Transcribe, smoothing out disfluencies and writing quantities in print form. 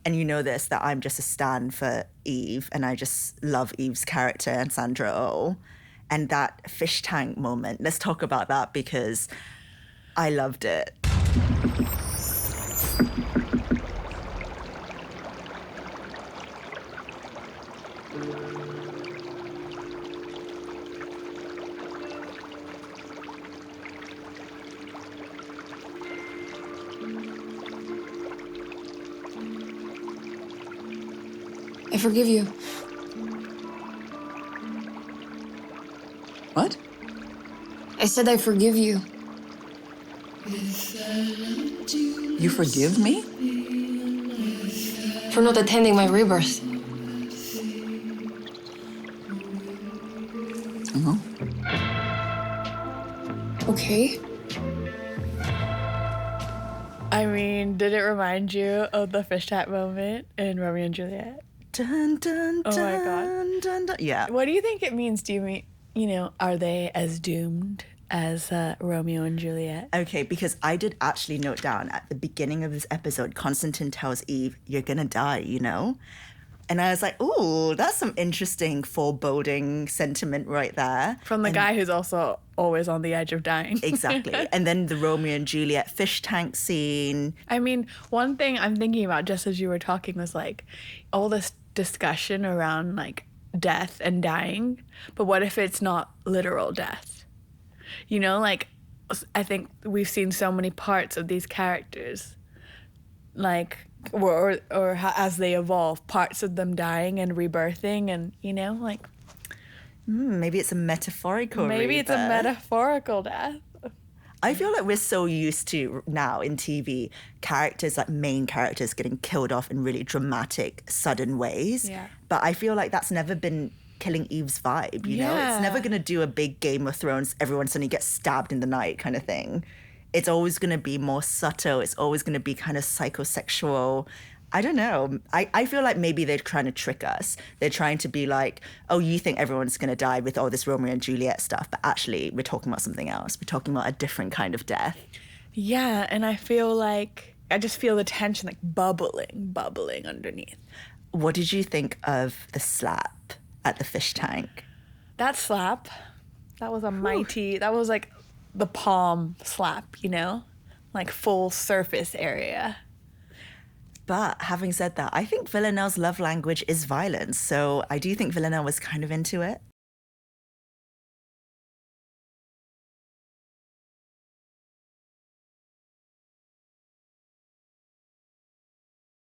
And you know this, that I'm just a stan for Eve, and I just love Eve's character and Sandra Oh. And that fish tank moment, let's talk about that because I loved it. I forgive you. What? I said I forgive you. You forgive me? For not attending my rebirth. Oh. Okay. I mean, did it remind you of the fish tap moment in Romeo and Juliet? Dun, dun, Oh my God. dun, dun, dun. Yeah. What do you think it means? Do you mean, are they as doomed as Romeo and Juliet? Okay, because I did actually note down at the beginning of this episode, Constantine tells Eve, you're gonna die, And I was like, ooh, that's some interesting foreboding sentiment right there. From the guy who's also always on the edge of dying. Exactly. And then the Romeo and Juliet fish tank scene. I mean, one thing I'm thinking about just as you were talking was like all this discussion around like death and dying, but what if it's not literal death? Like I think we've seen so many parts of these characters, like or how, as they evolve, parts of them dying and rebirthing, and like Maybe it's a metaphorical maybe it's a rebirth. metaphorical death. I feel like we're so used to now in TV characters, like main characters, getting killed off in really dramatic, sudden ways. Yeah. But I feel like that's never been killing Eve's vibe, you know? Yeah. It's never going to do a big Game of Thrones, everyone suddenly gets stabbed in the night kind of thing. It's always going to be more subtle. It's always going to be kind of psychosexual. I don't know. I feel like maybe they're trying to trick us. They're trying to be like, oh, you think everyone's going to die with all this Romeo and Juliet stuff, but actually we're talking about something else. We're talking about a different kind of death. Yeah, and I just feel the tension like bubbling underneath. What did you think of the slap at the fish tank? That slap, that was that was like the palm slap, like full surface area. But having said that, I think Villanelle's love language is violence. So I do think Villanelle was kind of into it.